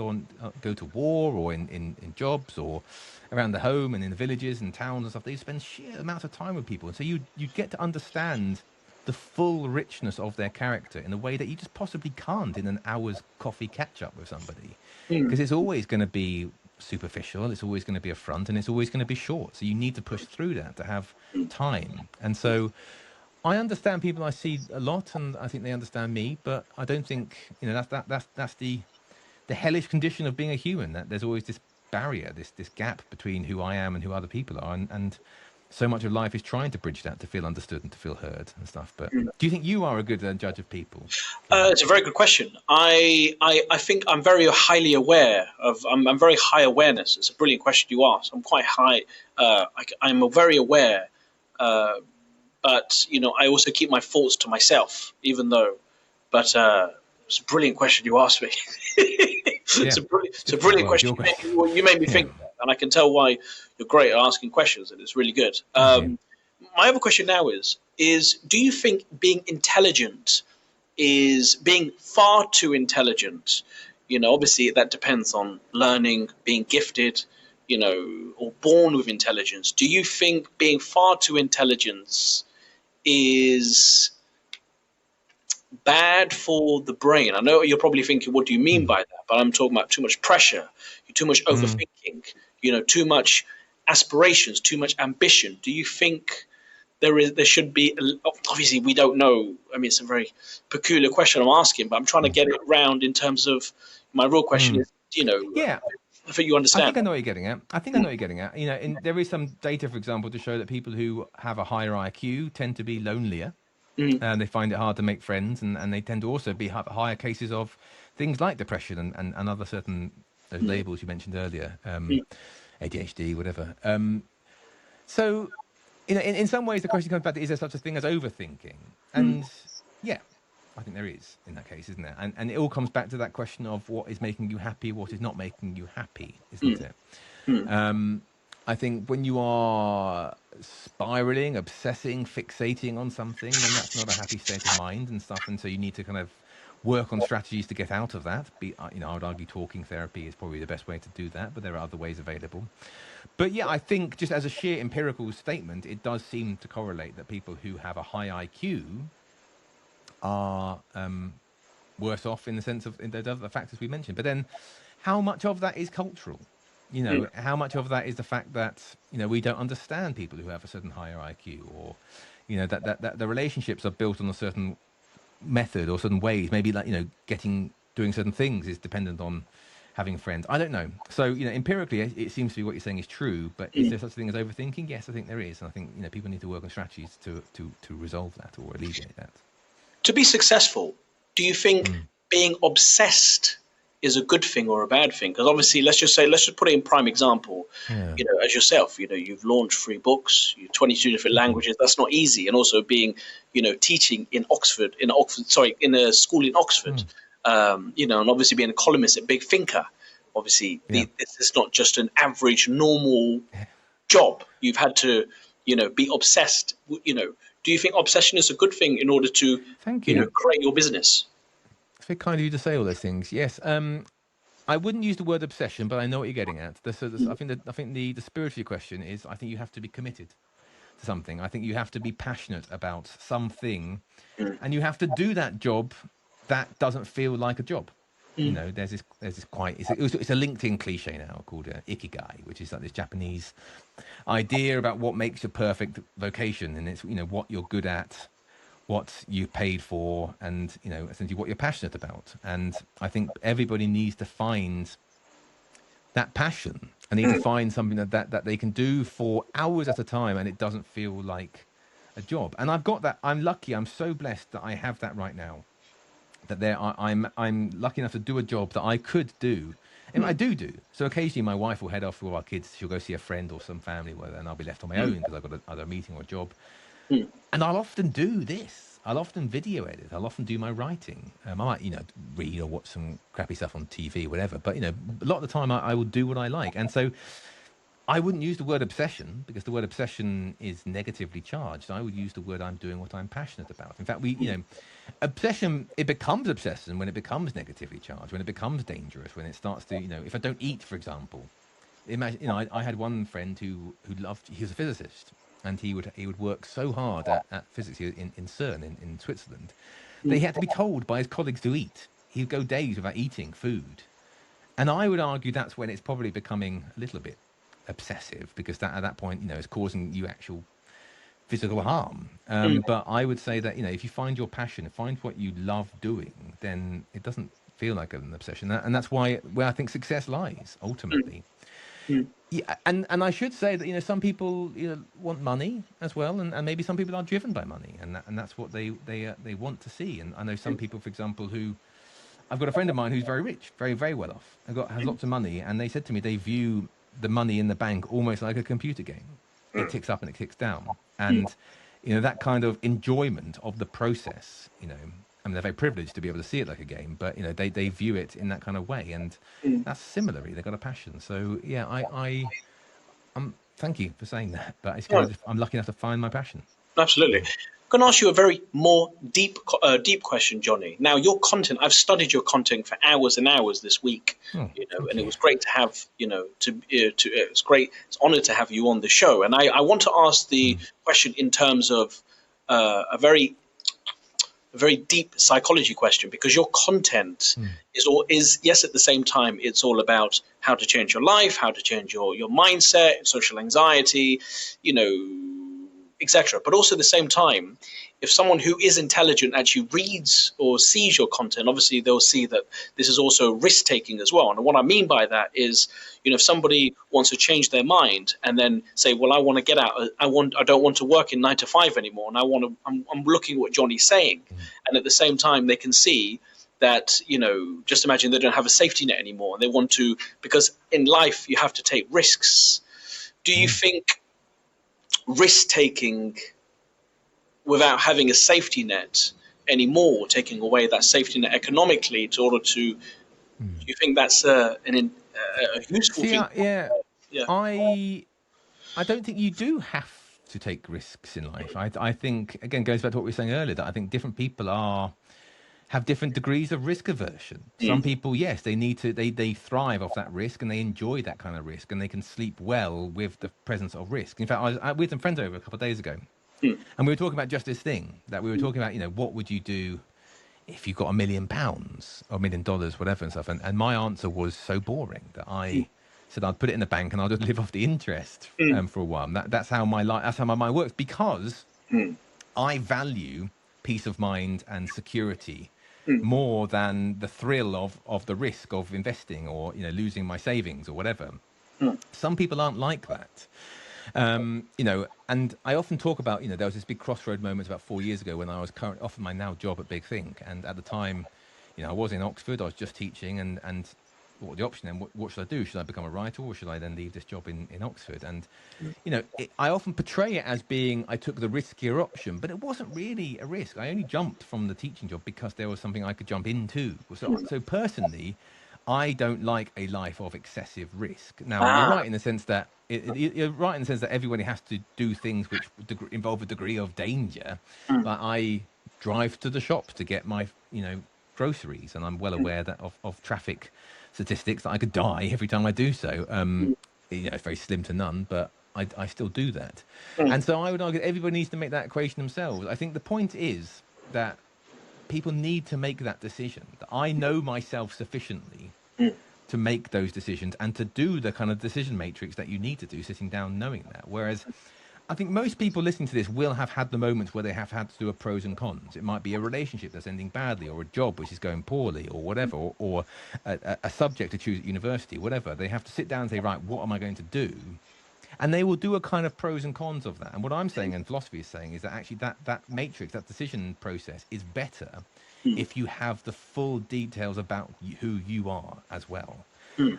go to war or in jobs or around the home and in the villages and towns and stuff. They spend sheer amounts of time with people, and so you get to understand the full richness of their character in a way that you just possibly can't in an hour's coffee catch up with somebody, because it's always going to be superficial, it's always going to be a front, and it's always going to be short. So you need to push through that to have time. And so I understand people I see a lot, and I think they understand me, but I don't think that's the hellish condition of being a human, that there's always this barrier, this gap between who I am and who other people are, and so much of life is trying to bridge that, to feel understood and to feel heard and stuff. But do you think you are a good judge of people? It's a very good question. I think I'm very highly aware of. I'm very high awareness. It's a brilliant question you asked. I'm quite high. I'm very aware, but I also keep my thoughts to myself, even though. But it's a brilliant question you asked me. It's a brilliant question. You made me think, and I can tell why you're great at asking questions, and it's really good. My other question now is do you think being intelligent is being far too intelligent? Obviously that depends on learning, being gifted, or born with intelligence. Do you think being far too intelligent is bad for the brain? I know you're probably thinking, what do you mean by that? But I'm talking about too much pressure, too much overthinking, too much aspirations, too much ambition. Do you think there should be? Obviously, we don't know. I mean, it's a very peculiar question I'm asking, but I'm trying to get it around in terms of my real question is, I think you understand. I think I know what you're getting at. There is some data, for example, to show that people who have a higher IQ tend to be lonelier. And they find it hard to make friends, and they tend to also have higher cases of things like depression and other certain those labels you mentioned earlier, ADHD, whatever. So, in some ways, the question comes back to, is there such a thing as overthinking? And I think there is in that case, isn't there? And it all comes back to that question of what is making you happy, what is not making you happy, isn't it? I think when you are spiraling, obsessing, fixating on something, then that's not a happy state of mind and stuff. And so you need to kind of work on strategies to get out of that. I would argue talking therapy is probably the best way to do that, but there are other ways available. But I think just as a sheer empirical statement, it does seem to correlate that people who have a high IQ are worse off in the sense of the factors we mentioned. But then how much of that is cultural? How much of that is the fact that, we don't understand people who have a certain higher IQ, or, that the relationships are built on a certain method or certain ways, maybe like, doing certain things is dependent on having friends. I don't know. So, empirically, it seems to be what you're saying is true, but is there such a thing as overthinking? Yes, I think there is. And I think, people need to work on strategies to resolve that or alleviate that. To be successful, do you think being obsessed is a good thing or a bad thing? Because obviously, let's just put it in prime example. As yourself, you've launched 3 books, 22 different languages. That's not easy. And also being, teaching in a school in Oxford, and obviously being a columnist, a big thinker. Obviously, this is not just an average, normal job. You've had to, be obsessed. Do you think obsession is a good thing in order to, create your business? It's very kind of you to say all those things. Yes. I wouldn't use the word obsession, but I know what you're getting at. I think the spirit of your question is, I think you have to be committed to something. I think you have to be passionate about something, and you have to do that job that doesn't feel like a job. You know, there's this quite, it's a LinkedIn cliche now called ikigai, which is like this Japanese idea about what makes your perfect vocation, and it's, you know, what you're good at, what you paid for, and, you know, essentially what you're passionate about. And I think everybody needs to find that passion. I need to find something that they can do for hours at a time, and it doesn't feel like a job. And I've got that. I'm lucky. I'm so blessed that I have that right now. That I'm lucky enough to do a job that I could do. And I do. So occasionally my wife will head off with our kids. She'll go see a friend or some family, and I'll be left on my own because I've got either a meeting or a job. And I'll often do this. I'll often video edit. I'll often do my writing. I might, you know, read or watch some crappy stuff on TV, whatever. But, you know, a lot of the time I will do what I like. And so I wouldn't use the word obsession, because the word obsession is negatively charged. I would use the word I'm doing what I'm passionate about. In fact, obsession, it becomes obsession when it becomes negatively charged, when it becomes dangerous, when it starts to, you know, if I don't eat, for example. Imagine, you know, I had one friend who he was a physicist, and he would work so hard at physics in CERN in Switzerland that he had to be told by his colleagues to eat. He'd go days without eating food. And I would argue that's when it's probably becoming a little bit obsessive, because that at that point, you know, is causing you actual physical harm. But I would say that, you know, if you find your passion, find what you love doing, then it doesn't feel like an obsession. And that's where I think success lies, ultimately. Yeah, and I should say that, you know, some people, you know, want money as well, and maybe some people are driven by money, and that's what they want to see. And I know some people, for example, who, I've got a friend of mine who's very rich, very, very well off, has lots of money, and they said to me they view the money in the bank almost like a computer game. It ticks up and it ticks down, and you know, that kind of enjoyment of the process, you know. I mean, they're very privileged to be able to see it like a game, but, you know, they view it in that kind of way, and that's similarly, they've got a passion. So yeah, thank you for saying that, but it's kind of, I'm lucky enough to find my passion. Absolutely. I'm going to ask you a very more deep question, Jonny. Now, your content, I've studied your content for hours and hours this week, you know, and it was great to have, you know, it's great. It's an honor to have you on the show. And I want to ask the question in terms of a very deep psychology question, because your content is yes, at the same time, it's all about how to change your life, how to change your mindset, social anxiety, you know, etc. But also at the same time, if someone who is intelligent actually reads or sees your content, obviously they'll see that this is also risk taking as well. And what I mean by that is, you know, if somebody wants to change their mind and then say, well, I want to get out, I don't want to work in 9 to 5 anymore, and I'm looking at what Jonny's saying, and at the same time they can see that, you know, just imagine they don't have a safety net anymore, and they want to, because in life you have to take risks. Do you think risk taking without having a safety net anymore, taking away that safety net economically in order to, do you think that's a useful thing? Yeah. I don't think you do have to take risks in life. I think, again, goes back to what we were saying earlier, that I think different people have different degrees of risk aversion. Some people, yes, they thrive off that risk, and they enjoy that kind of risk, and they can sleep well with the presence of risk. In fact, I was with some friends over a couple of days ago, and we were talking about just this thing, that we were talking about, you know, what would you do if you got £1 million or $1 million, whatever, and stuff. And my answer was so boring that I said I'd put it in the bank and I'll just live off the interest for a while. That's how my mind works, because I value peace of mind and security more than the thrill of the risk of investing, or, you know, losing my savings or whatever. Some people aren't like that. You know, and I often talk about, you know, there was this big crossroad moment about 4 years ago when I was currently offered my now job at Big Think, and at the time, you know, I was in Oxford, I was just teaching, and what the option then? What should I do? Should I become a writer, or should I then leave this job in Oxford? And, you know, I often portray it as being, I took the riskier option, but it wasn't really a risk. I only jumped from the teaching job because there was something I could jump into. So personally, I don't like a life of excessive risk. Now, you're right in the sense that everybody has to do things which involve a degree of danger. But I drive to the shop to get my, you know, groceries, and I'm well aware that of traffic statistics that I could die every time I do so. It's very slim to none, but I still do that. And so I would argue that everybody needs to make that equation themselves. I think the point is that people need to make that decision. That I know myself sufficiently to make those decisions and to do the kind of decision matrix that you need to do, sitting down knowing that. Whereas I think most people listening to this will have had the moments where they have had to do a pros and cons. It might be a relationship that's ending badly, or a job which is going poorly, or whatever, or a subject to choose at university, whatever. They have to sit down and say, right, what am I going to do? And they will do a kind of pros and cons of that. And what I'm saying, and philosophy is saying, is that actually that matrix, that decision process is better if you have the full details about who you are as well.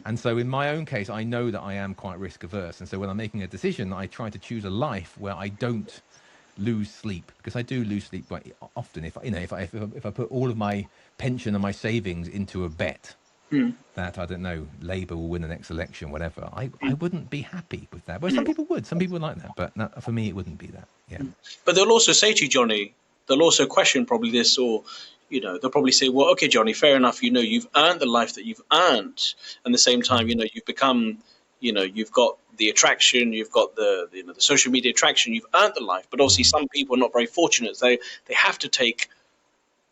And so in my own case, I know that I am quite risk averse. And so when I'm making a decision, I try to choose a life where I don't lose sleep, because I do lose sleep quite often. If I put all of my pension and my savings into a bet that, I don't know, Labour will win the next election, whatever, I wouldn't be happy with that. But some people would. Some people would like that. But not, for me, it wouldn't be that. Yeah. But they'll also say to you, Jonny, they'll also question probably this, or they'll probably say, well, okay, Jonny, fair enough. You've earned the life that you've earned. And at the same time, you've become, you've got the attraction, you've got the social media attraction, you've earned the life. But obviously some people are not very fortunate. They have to take,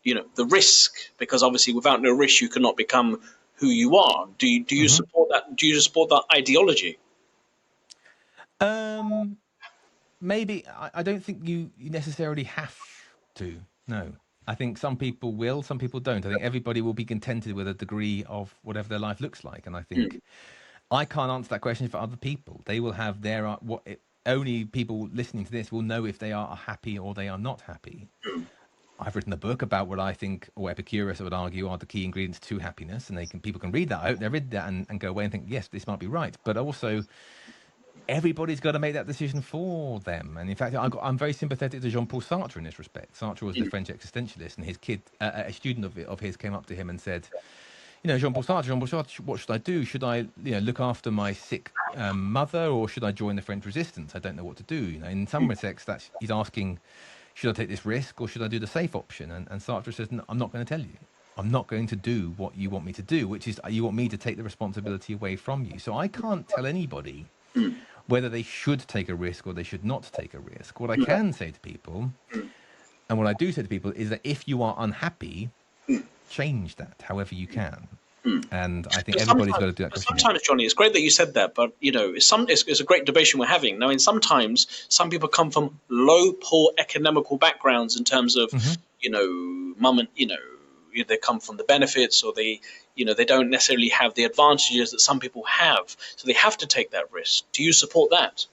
the risk, because obviously without no risk, you cannot become who you are. Do you support that? Do you support that ideology? Maybe. I don't think you necessarily have to. No. I think some people will, some people don't. I think everybody will be contented with a degree of whatever their life looks like. And I think I can't answer that question for other people. They will have only people listening to this will know if they are happy or they are not happy. I've written a book about what I think, or Epicurus would argue, are the key ingredients to happiness. And people can read that. I hope they read that and go away and think, yes, this might be right. But also, everybody's got to make that decision for them. And in fact, I'm very sympathetic to Jean-Paul Sartre in this respect. Sartre was the French existentialist, and his kid, a student of his, came up to him and said, Jean-Paul Sartre, what should I do? Should I, look after my sick mother, or should I join the French resistance? I don't know what to do. In some respects, he's asking, should I take this risk, or should I do the safe option? And Sartre says, no, I'm not going to tell you. I'm not going to do what you want me to do, which is you want me to take the responsibility away from you. So I can't tell anybody whether they should take a risk or they should not take a risk. What I can say to people, and what I do say to people, is that if you are unhappy, change that however you can. And I think everybody's got to do that. Sometimes, Jonny, it's great that you said that, but it's a great debate we're having. Now, sometimes some people come from low, poor economical backgrounds in terms of, mum and they come from the benefits, or they don't necessarily have the advantages that some people have, so they have to take that risk. Do you support that?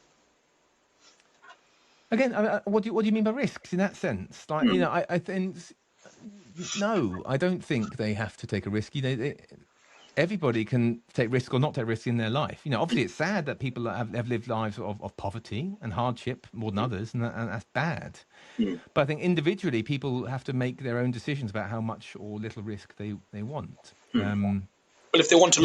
Again, what do you mean by risks in that sense? Like, I think no, I don't think they have to take a risk. Everybody can take risk or not take risk in their life. Obviously it's sad that people have lived lives of poverty and hardship more than others, and that's bad. But I think individually people have to make their own decisions about how much or little risk they want. But if they want to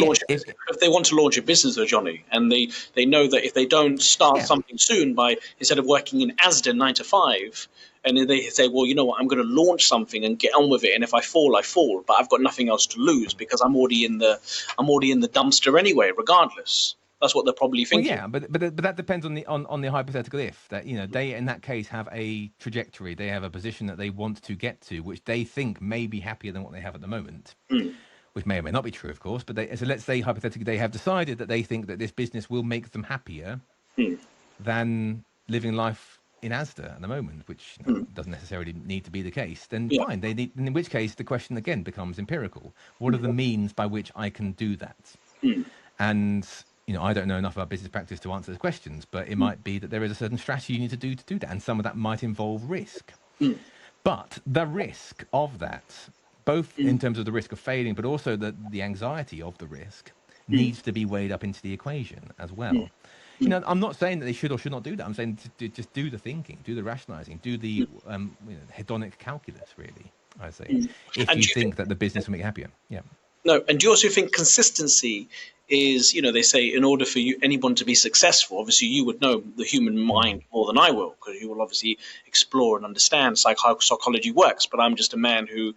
launch a business, though, Jonny, and they know that if they don't start something soon, instead of working in Asda 9 to 5, and then they say, well, you know what, I'm going to launch something and get on with it, and if I fall, I fall, but I've got nothing else to lose because I'm already in the dumpster anyway, regardless. That's what they're probably thinking. Well, yeah, but that depends on the hypothetical if that they in that case have a trajectory, they have a position that they want to get to, which they think may be happier than what they have at the moment. Which may or may not be true, of course. But so let's say hypothetically they have decided that they think that this business will make them happier than living life in Asda at the moment, which doesn't necessarily need to be the case. Then fine, in which case the question again becomes empirical. What are the means by which I can do that? And I don't know enough about business practice to answer those questions, but it might be that there is a certain strategy you need to do that, and some of that might involve risk. But the risk of that, both in terms of the risk of failing, but also the anxiety of the risk, needs to be weighed up into the equation as well. I'm not saying that they should or should not do that. I'm saying to just do the thinking, do the rationalizing, do the hedonic calculus, really, I say, if you think that the business will make you happier. Yeah. No, and do you also think consistency is, they say, in order for anyone to be successful, obviously you would know the human mind more than I will, because you will obviously explore and understand how psychology works. But I'm just a man who,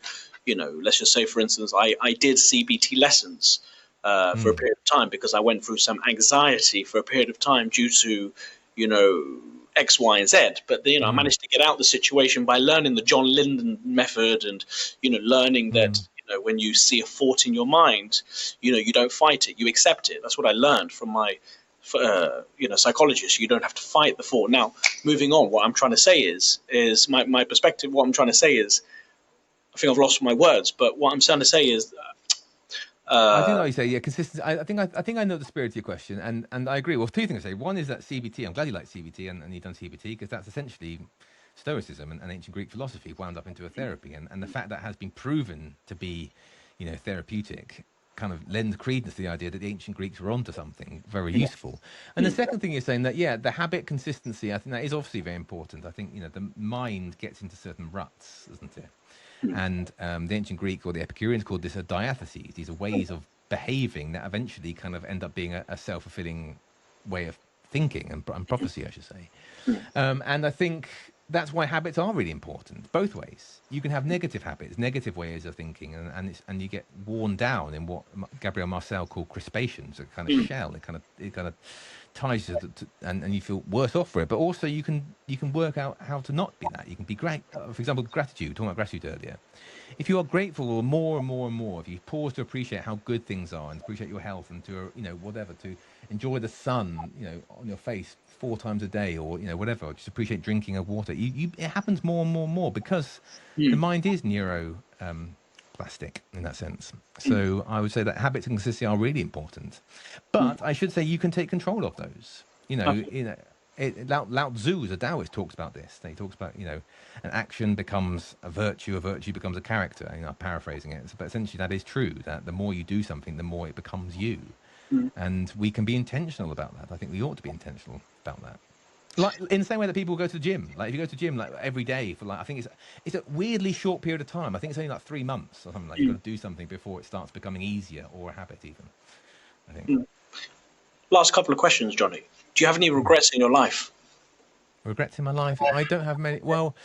let's just say, for instance, I did CBT lessons for a period of time because I went through some anxiety for a period of time due to, X, Y, and Z. But I managed to get out the situation by learning the John Linden method, and learning that when you see a thought in your mind, you don't fight it, you accept it. That's what I learned from my psychologist. You don't have to fight the thought. Now, moving on, what I'm trying to say is my perspective. What I'm trying to say is, I think I've lost my words, but what I'm trying to say is, I do know what you say. Yeah, consistency. I think I know the spirit of your question, and I agree. Well, two things I say. One is that CBT. I'm glad you like CBT and you've done CBT, because that's essentially Stoicism and ancient Greek philosophy wound up into a therapy, and the fact that has been proven to be, therapeutic, kind of lends credence to the idea that the ancient Greeks were onto something very useful. And the second thing you're saying, that the habit consistency, I think that is obviously very important. I think the mind gets into certain ruts, doesn't it? And the ancient Greek or the Epicureans called this a diatheses. These are ways of behaving that eventually kind of end up being a self-fulfilling way of thinking and prophecy, I should say. And I think that's why habits are really important, both ways. You can have negative habits, negative ways of thinking, and you get worn down in what Gabriel Marcel called crispations, a kind of shell. It kind of ties you and you feel worse off for it. But also you can work out how to not be that. You can be great. For example, gratitude. Talking about gratitude earlier. If you are grateful more and more and more, if you pause to appreciate how good things are and appreciate your health, and to whatever, to enjoy the sun on your face 4 times a day, or whatever, or just appreciate drinking of water, it happens more and more and more, because the mind is plastic in that sense. So I would say that habits and consistency are really important, but I should say you can take control of those. Lao Tzu, a Taoist, talks about this. He talks about an action becomes a virtue becomes a character. I'm paraphrasing it, but essentially that is true. That the more you do something, the more it becomes you. And we can be intentional about that. I think we ought to be intentional about that. Like in the same way that people go to the gym. Like if you go to the gym every day for I think it's a weirdly short period of time. I think it's only 3 months or something. You've got to do something before it starts becoming easier, or a habit even, I think. Last couple of questions, Jonny. Do you have any regrets in your life? Regrets in my life? I don't have many. Well,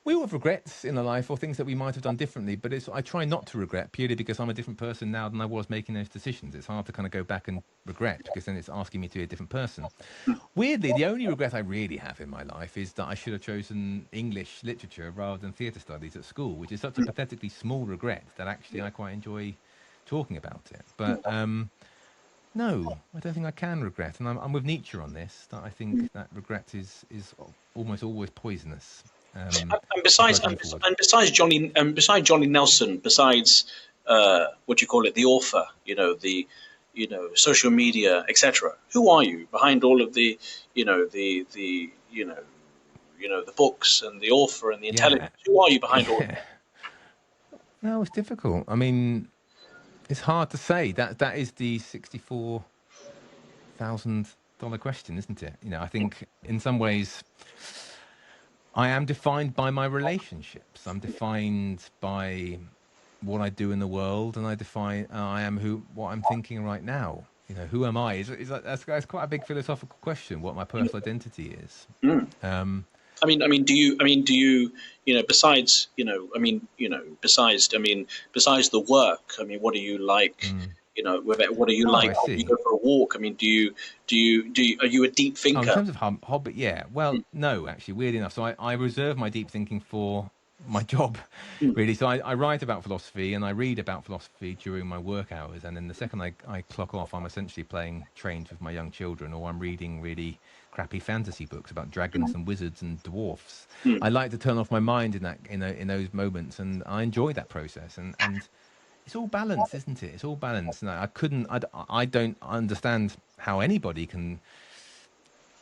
we all have regrets in our life, or things that we might have done differently, but I try not to regret, purely because I'm a different person now than I was making those decisions. It's hard to kind of go back and regret, because then it's asking me to be a different person. Weirdly, the only regret I really have in my life is that I should have chosen English literature rather than theatre studies at school, which is such a pathetically small regret that actually I quite enjoy talking about it. But no, I don't think I can regret, and I'm with Nietzsche on this. That I think that regret is almost always poisonous. And besides Jonny Nelson, besides what do you call it, the author, the social media, etc. Who are you behind all of the the books and the author and the intelligence? Who are you behind all of that? No, it's difficult. I mean, it's hard to say. That is the $64,000 question, isn't it? I think in some ways I am defined by my relationships. I'm defined by what I do in the world, and I am what I'm thinking right now. Who am I? That's quite a big philosophical question. What my personal identity is. I mean, do you, besides, besides the work, what do you like? What do you like? Do you go for a walk? Are you a deep thinker? In terms of hobby, yeah. Well, no, actually, weird enough. So I reserve my deep thinking for my job, really. So I write about philosophy and I read about philosophy during my work hours. And then the second I clock off, I'm essentially playing trains with my young children, or I'm reading really crappy fantasy books about dragons and wizards and dwarfs. I like to turn off my mind in those moments, and I enjoy that process. And it's all balance, isn't it? It's all balance. And I don't understand how anybody can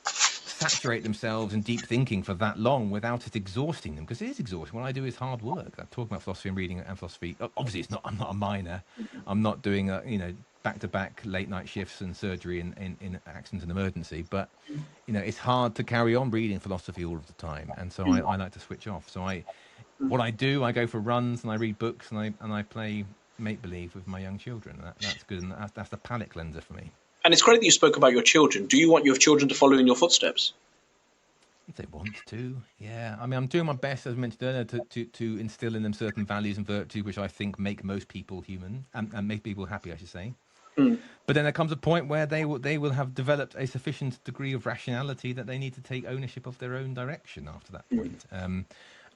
saturate themselves in deep thinking for that long without it exhausting them, because it is exhausting. What I do is hard work. I'm talking about philosophy and reading and philosophy. Obviously, I'm not a minor. I'm not doing back-to-back late-night shifts and surgery in accident and emergency. But it's hard to carry on reading philosophy all of the time, and so I like to switch off. So what I do, I go for runs and I read books and I play make-believe with my young children. That's good, and that's the palate cleanser for me. And it's great that you spoke about your children. Do you want your children to follow in your footsteps? They want to, yeah. I mean, I'm doing my best, as I mentioned earlier, to instill in them certain values and virtues which I think make most people human and make people happy, I should say. Mm. But then there comes a point where they will have developed a sufficient degree of rationality that they need to take ownership of their own direction after that point.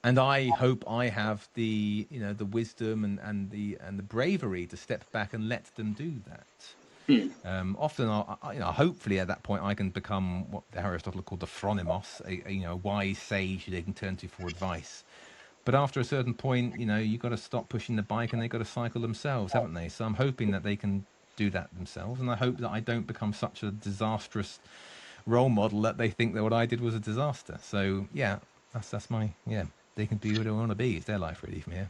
And I hope I have the the wisdom and the bravery to step back and let them do that. Often, hopefully at that point, I can become what Aristotle called the phronimos, a wise sage who they can turn to for advice. But after a certain point, you've got to stop pushing the bike and they've got to cycle themselves, haven't they? So I'm hoping that they can do that themselves. And I hope that I don't become such a disastrous role model that they think that what I did was a disaster. So, yeah, that's my, they can be who they want to be. It's their life, really, from here.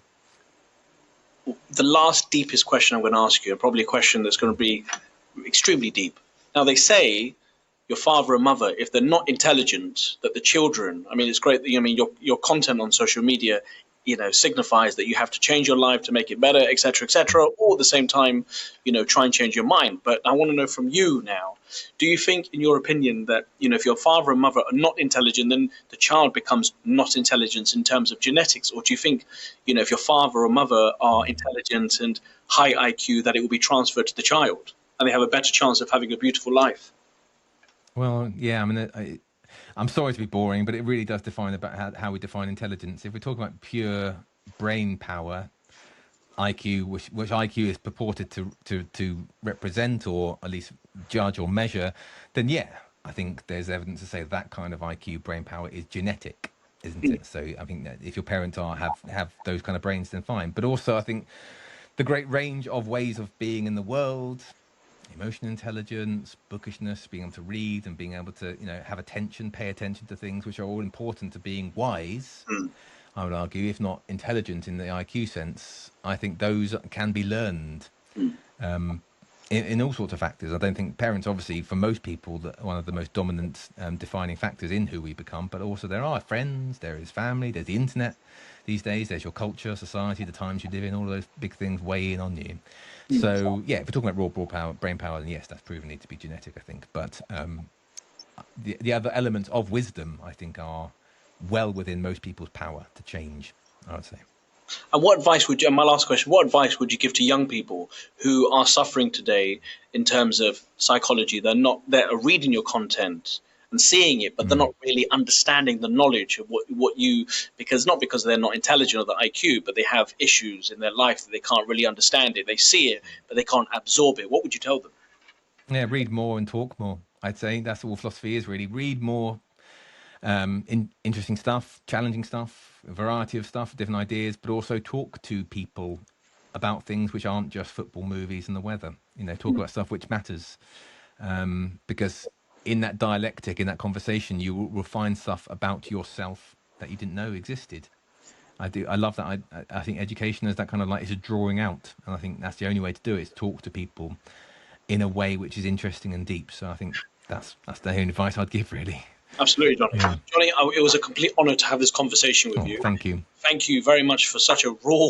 The last deepest question I'm going to ask you, and probably a question that's going to be extremely deep. Now, they say your father and mother, if they're not intelligent, that the children, I mean, it's great that your content on social media, signifies that you have to change your life to make it better, etc., or at the same time, try and change your mind. But I want to know from you now, do you think, in your opinion, that, if your father and mother are not intelligent, then the child becomes not intelligent in terms of genetics? Or do you think, if your father or mother are intelligent and high IQ, that it will be transferred to the child and they have a better chance of having a beautiful life? Well, yeah, I mean, I'm sorry to be boring, but it really does define about how we define intelligence. If we talk about pure brain power, IQ, which IQ is purported to represent or at least judge or measure, then yeah, I think there's evidence to say that kind of IQ brain power is genetic, isn't it? So I think that if your parents have those kind of brains, then fine. But also, I think the great range of ways of being in the world, emotional intelligence, bookishness, being able to read and being able to, have attention, pay attention to things, which are all important to being wise. I would argue, if not intelligent in the IQ sense, I think those can be learned in all sorts of factors. I don't think parents, obviously, for most people, one of the most dominant defining factors in who we become, but also there are friends, there is family, there's the internet these days, there's your culture, society, the times you live in, all of those big things weigh in on you. So, yeah, if we're talking about raw brain power, then yes, that's proven need to be genetic, I think. But the other elements of wisdom, I think, are well within most people's power to change, I would say. And what advice would you, and my last question, what advice would you give to young people who are suffering today in terms of psychology? They're reading your content and seeing it, but they're not really understanding the knowledge of what you, because they're not intelligent or the IQ, but they have issues in their life that they can't really understand it. They see it, but they can't absorb it. What would you tell them? Yeah, read more and talk more. I'd say that's all philosophy is, really. Read more interesting stuff, challenging stuff, a variety of stuff, different ideas, but also talk to people about things which aren't just football, movies and the weather. Talk about stuff which matters, because in that dialectic, in that conversation, you will find stuff about yourself that you didn't know existed. I love that. I think education is that kind of like, it's a drawing out, and I think that's the only way to do it, is talk to people in a way which is interesting and deep. So I think that's the only advice I'd give, really. Absolutely, Jonny. Yeah. Jonny, it was a complete honor to have this conversation with you. Thank you. Thank you very much for such a raw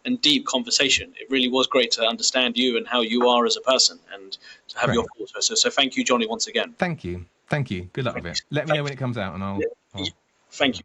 and deep conversation. It really was great to understand you and how you are as a person, and to have your thoughts. So thank you, Jonny, once again. Thank you. Good luck with it. Let me know when it comes out, and I'll... Thank you.